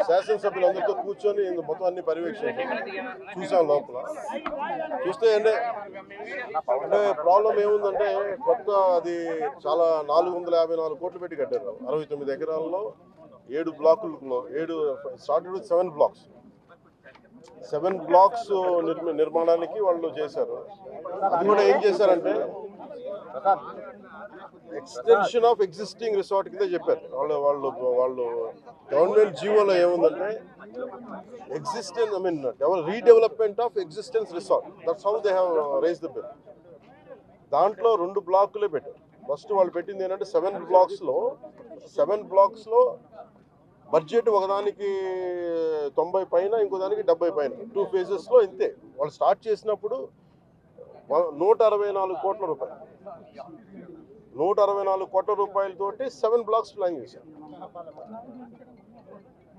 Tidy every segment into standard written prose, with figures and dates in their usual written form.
శాసనసభ్యులందరితో కూర్చొని మొత్తం అన్ని పర్యవేక్షించాం, చూసాం. లోపల చూస్తే అంటే ప్రాబ్లం ఏముందంటే కొత్త అది చాలా 454 కోట్లు పెట్టి కట్టారు. 69 ఎకరాల్లో 7 బ్లాకుల్లో 7 స్టార్టెడ్ విత్ 7 బ్లాక్స్. 7 బ్లాక్స్ నిర్మాణానికి వాళ్ళు చేశారు. అది కూడా ఏం చేశారంటే ఎక్స్టెన్షన్ ఆఫ్ ఎగ్జిస్టింగ్ రిసార్ట్ కింద చెప్పారు. వాళ్ళు గవర్నమెంట్ జీవోలో ఏముందంటే existence, redevelopment of existence resort. That's how they have raise the bill. దాంట్లో 2 బ్లాకులే పెట్టారు. ఫస్ట్ వాళ్ళు పెట్టింది ఏంటంటే 7 బ్లాక్స్లో బడ్జెట్ ఒకదానికి 90 పైన, ఇంకో దానికి 70 పైన, 2 phases ఇంతే. వాళ్ళు స్టార్ట్ చేసినప్పుడు 164 కోట్ల రూపాయలు, 164 కోట్ల రూపాయలతోటి 7 బ్లాక్స్ ప్లాన్ చేశారు.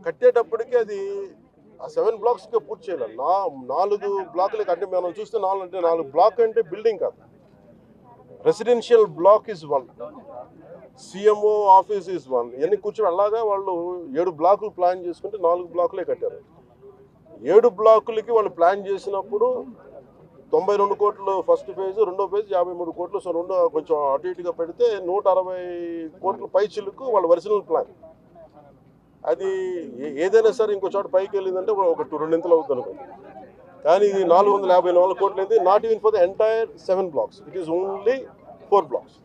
కట్టేటప్పటికి అది ఆ 7 బ్లాక్స్కే పూర్తి చేయాలి. 4 బ్లాకులకి అంటే మనం చూస్తే 4 బ్లాక్ అంటే బిల్డింగ్ కాదు, residential block is 1, CMO office is 1. ఇవన్నీ కూర్చొని అలాగా వాళ్ళు 7 బ్లాకులు ప్లాన్ చేసుకుంటే 4 బ్లాకులే కట్టారు. 7 బ్లాకులకి వాళ్ళు ప్లాన్ చేసినప్పుడు 92 కోట్లు ఫస్ట్ ఫేజ్, రెండో ఫేజ్ 53 కోట్లు. సో రెండో కొంచెం అటు ఇటుగా పెడితే 160 కోట్ల పై చిలుకు వాళ్ళ ఒరిజినల్ ప్లాన్. అది ఏదైనా సరే ఇంకో చోట పైకి వెళ్ళిందంటే ఒక 2 అవుతుంది అనుకోండి. కానీ ఇది 454 కోట్లు అయింది. Not even for the entire 7 blocks, it is only 4 blocks.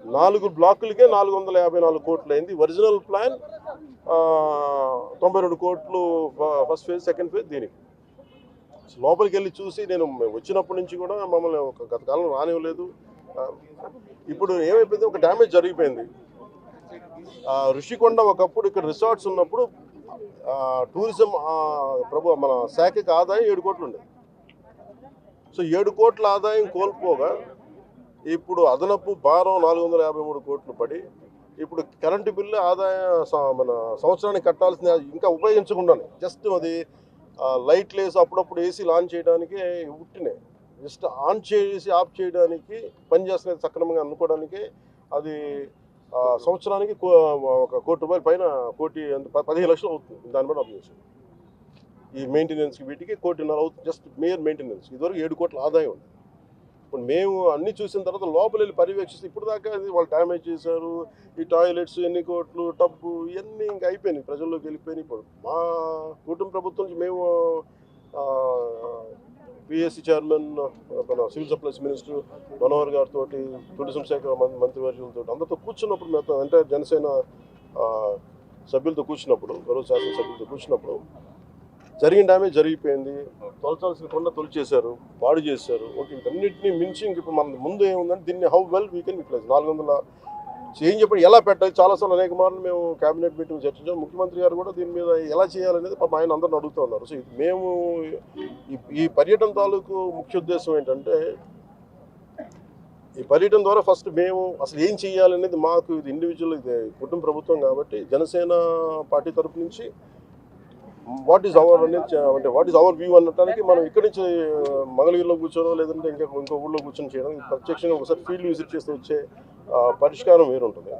4 బ్లాకులకే 454 కోట్లు అయింది. ఒరిజినల్ ప్లాన్ 92 కోట్లు ఫస్ట్ ఫేజ్, సెకండ్ ఫేజ్. దీనికి లోపలికి వెళ్ళి చూసి నేను వచ్చినప్పటి నుంచి కూడా మమ్మల్ని గత కాలం రానివ్వలేదు. ఇప్పుడు ఏమైపోయింది, ఒక డ్యామేజ్ జరిగిపోయింది. ఋషికొండ ఒకప్పుడు ఇక్కడ రిసార్ట్స్ ఉన్నప్పుడు టూరిజం మన శాఖకి ఆదాయం 7 కోట్లు ఉండేది. సో 7 కోట్ల ఆదాయం కోల్పోగా ఇప్పుడు అదనపు భారం 453 కోట్లు పడి ఇప్పుడు కరెంటు బిల్లు ఆదాయం మన సంవత్సరానికి కట్టాల్సిన ఇంకా ఉపయోగించకుండానే జస్ట్ అది లైట్లు వేసి అప్పుడప్పుడు ఏసీ ఆన్ చేయడానికి ఉట్టినే జస్ట్ ఆన్ చేసి ఆఫ్ చేయడానికి పనిచేస్తున్నది సక్రమంగా అనుకోవడానికి అది సంవత్సరానికి ఒక కోటి రూపాయల పైన 15 లక్షలు అవుతుంది. దాన్ని బట్టి అప్పు ఈ మెయింటెనెన్స్కి వీటికి 1.5 కోటి అవుతుంది, జస్ట్ మేయర్ మెయింటెనెన్స్. ఇదివరకు 7 కోట్ల ఆదాయం ఉంది. ఇప్పుడు మేము అన్ని చూసిన తర్వాత లోపల వెళ్ళి పర్యవేక్షిస్తే ఇప్పుడు దాకా వాళ్ళు డ్యామేజ్ చేశారు. ఈ టాయిలెట్స్ ఎన్ని కోట్లు, టబ్బు, ఇవన్నీ ఇంకా అయిపోయినాయి, ప్రజల్లోకి వెళ్ళిపోయినాయి. ఇప్పుడు మా కుటుంబ ప్రభుత్వం నుంచి మేము పిఎస్సి చైర్మన్, మన సివిల్ సప్లైస్ మినిస్టర్ మనోహర్ గారితో, టూరిజం శాఖ మంత్రివర్యులతో అందరితో కూర్చున్నప్పుడు మేము అంటే జనసేన సభ్యులతో కూర్చున్నప్పుడు, గౌరవ శాసన సభ్యులతో కూర్చున్నప్పుడు జరిగిన డ్యామేజ్ జరిగిపోయింది. తొలచాల్సిన కొండ తొలిచేశారు, పాడు చేశారు. ఓకే, వీటన్నిటిని మించి ఇంక ఇప్పుడు మన ముందు ఏముందంటే దీన్ని how well we can utilise. 400 change చెప్పి ఎలా పెట్టాలి, చాలాసార్లు అనేక మార్లు మేము క్యాబినెట్ మీటింగ్ చర్చించాం. ముఖ్యమంత్రి గారు కూడా దీని మీద ఎలా చేయాలనేది పాపం ఆయన అందరిని అడుగుతూ ఉన్నారు. సో మేము ఈ పర్యటన తాలూకు ముఖ్య ఉద్దేశం ఏంటంటే ఈ పర్యటన ద్వారా ఫస్ట్ మేము అసలు ఏం చేయాలనేది మాకు ఇది ఇండివిజువల్, ఇది కుటుంబ ప్రభుత్వం కాబట్టి జనసేన పార్టీ తరఫు నుంచి వాట్ ఈజ్ అవర్ అనేది అంటే వాట్ ఈజ్ అవర్ వ్యూ అనడానికి మనం ఇక్కడి నుంచి మంగళగిరిలో కూర్చోనో లేదంటే ఇంకో ఊళ్ళో కూర్చొని చేయడం, ప్రత్యక్షంగా ఒకసారి ఫీల్డ్ విజిట్ చేస్తే వచ్చే పరిష్కారం వేరుంటుంది.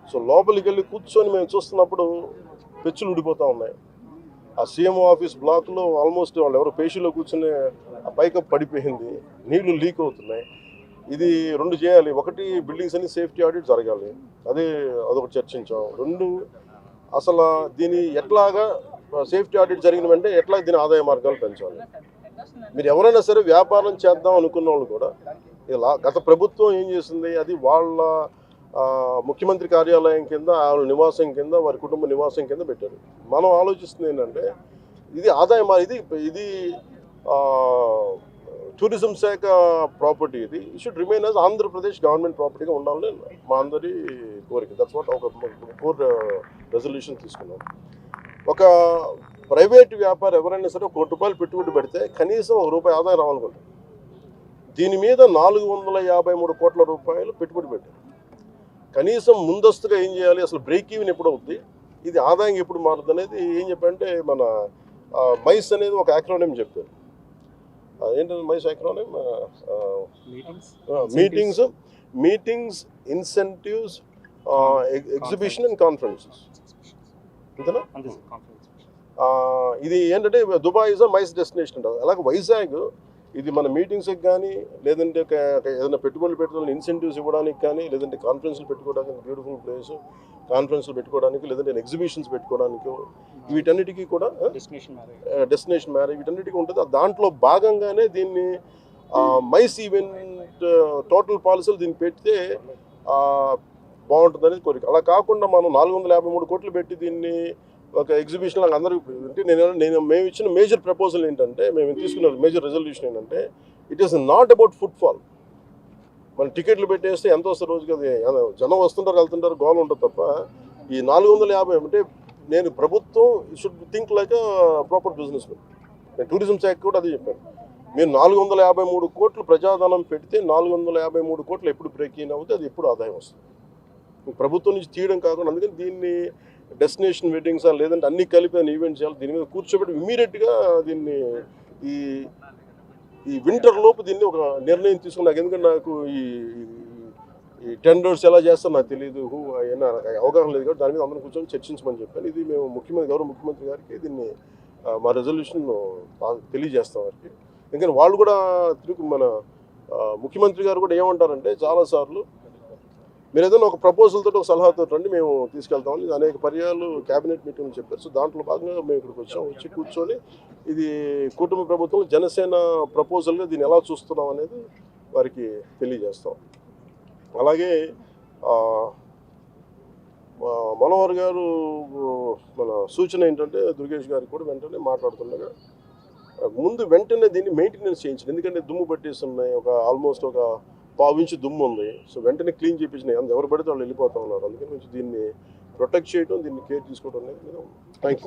సో లోపలికి వెళ్ళి కూర్చొని మేము చూస్తున్నప్పుడు పెచ్చులు ఊడిపోతూ ఉన్నాయి. ఆ సీఎంఓ ఆఫీస్ బ్లాక్లో ఆల్మోస్ట్ వాళ్ళు ఎవరో పేషీలో కూర్చొని ఆ పైకప్ పడిపోయింది, నీళ్లు లీక్ అవుతున్నాయి. ఇది 2 చేయాలి. ఒకటి, బిల్డింగ్స్ అన్ని సేఫ్టీ ఆడిట్ జరగాలి, అదొకటి చర్చించాం. 2, అసలు దీని ఎట్లాగా సేఫ్టీ ఆడిట్ జరిగిన వెంటనే ఎట్లా దీని ఆదాయ మార్గాలు పెంచాలి. మీరు ఎవరైనా సరే వ్యాపారం చేద్దాం అనుకున్న వాళ్ళు కూడా ఇలా గత ప్రభుత్వం ఏం చేసింది, అది వాళ్ళ ముఖ్యమంత్రి కార్యాలయం కింద, వాళ్ళ నివాసం కింద, వారి కుటుంబ నివాసం కింద పెట్టారు. మనం ఆలోచిస్తుంది ఏంటంటే ఇది ఆదాయం, ఇది టూరిజం శాఖ ప్రాపర్టీ, ఇది should remain as Andhra Pradesh government ప్రాపర్టీగా ఉండాలని మా అందరి కోరిక. దట్స్ వాట్ ఒక కోర్ రెజల్యూషన్ తీసుకున్నాం. ఒక ప్రైవేట్ వ్యాపారం ఎవరైనా సరే 1 కోటి రూపాయలు పెట్టుబడి పెడితే కనీసం 1 రూపాయి ఆదాయం రావాలనుకుంటారు. దీని మీద 453 కోట్ల రూపాయలు పెట్టుబడి పెట్టారు. కనీసం ముందస్తుగా ఏం చేయాలి, అసలు బ్రేక్ ఈవెన్ ఎప్పుడు అవుతుంది, ఇది ఆదాయం ఎప్పుడు మారుతుంది అనేది ఏం చెప్పారంటే మన మైస్ అనేది ఒక యాక్రోనిమ్ చెప్పారు. ఏంటంటే MICE acronym meetings, incentives, exhibition and conferences. అంతేనా? అంతే సార్ కాన్ఫరెన్స్. ఇది ఏంటంటే Dubai is a MICE destination అంటారు. అలాగే వైజాగ్ ఇది మన మీటింగ్స్కి కానీ లేదంటే ఏదైనా పెట్టుబడులు పెట్టడానికి ఇన్సెంటివ్స్ ఇవ్వడానికి కానీ లేదంటే కాన్ఫరెన్స్లు పెట్టుకోవడానికి బ్యూటిఫుల్ ప్లేస్, కాన్ఫరెన్స్లు పెట్టుకోవడానికి లేదంటే ఎగ్జిబిషన్స్ పెట్టుకోవడానికి వీటన్నిటికీ కూడా డెస్టినేషన్ మ్యారేజ్ వీటన్నిటికీ ఉంటుంది. దాంట్లో భాగంగానే దీన్ని మైస్ ఈవెంట్ టోటల్ పాలసీలు దీన్ని పెడితే బాగుంటుంది అనేది కోరిక. అలా కాకుండా మనం 453 కోట్లు పెట్టి దీన్ని ఒక ఎగ్జిబిషన్ లాగా అందరూ అంటే మేము ఇచ్చిన మేజర్ ప్రపోజల్ ఏంటంటే మేము తీసుకున్న మేజర్ రెజల్యూషన్ ఏంటంటే it is not about footfall. మన టికెట్లు పెట్టేస్తే ఎంత వస్తారు రోజుకి, అది జనం వస్తుంటారు వెళ్తుంటారు గోల్ ఉంటుంది తప్ప ఈ 450 అంటే నేను ప్రభుత్వం should think like proper business man. నేను టూరిజం శాఖ కూడా అదే చెప్పాను. మీరు 453 కోట్లు ప్రజాధనం పెడితే 453 కోట్లు ఎప్పుడు బ్రేక్ ఇన్ అవుతే అది ఎప్పుడు ఆదాయం వస్తుంది. ప్రభుత్వం నుంచి తీయడం కాకుండా అందుకని దీన్ని డెస్టినేషన్ వెడ్డింగ్స్ లేదంటే అన్ని కలిపి ఈవెంట్ చేయాలి. దీని మీద కూర్చోబెట్టి ఇమ్మీడియట్గా దీన్ని ఈ వింటర్ లోపు దీన్ని ఒక నిర్ణయం తీసుకున్నాక, ఎందుకంటే నాకు ఈ టెండర్స్ ఎలా చేస్తారో నాకు తెలియదు, అయినా అవగాహన లేదు కాబట్టి దాని మీద అందరం కూర్చొని చర్చించమని చెప్పాను. ఇది మేము గౌరవ ముఖ్యమంత్రి గారికి దీన్ని మా రెజల్యూషన్ తెలియజేస్తాం వారికి. ఎందుకంటే వాళ్ళు కూడా మన ముఖ్యమంత్రి గారు కూడా ఏమంటారంటే చాలాసార్లు మీరు ఏదైనా ఒక ప్రపోజల్ తోటి ఒక సలహాతో రండి మేము తీసుకెళ్తామని అనేక పర్యాలు క్యాబినెట్ మీటింగ్ చెప్పారు. సో దాంట్లో భాగంగా మేము ఇక్కడికి వచ్చి కూర్చొని ఇది కుటుంబ ప్రభుత్వం జనసేన ప్రపోజల్గా దీన్ని ఎలా చూస్తున్నాం అనేది వారికి తెలియజేస్తాం. అలాగే మనోహర్ గారు మన సూచన ఏంటంటే దుర్గేష్ గారికి కూడా వెంటనే మాట్లాడుతుండగా వెంటనే దీన్ని మెయింటెనెన్స్ చేయించింది. ఎందుకంటే దుమ్ము పట్టేస్తున్నాయి, ఆల్మోస్ట్ ఒక 1/4 ఇంచు దుమ్ము ఉంది. సో వెంటనే క్లీన్ చేయించినాయి. ఎవరు పడితే వాళ్ళు వెళ్ళిపోతా ఉన్నారు. అందుకని దీన్ని ప్రొటెక్ట్ చేయడం, దీన్ని కేర్ తీసుకోవడం అనేది థ్యాంక్ యూ.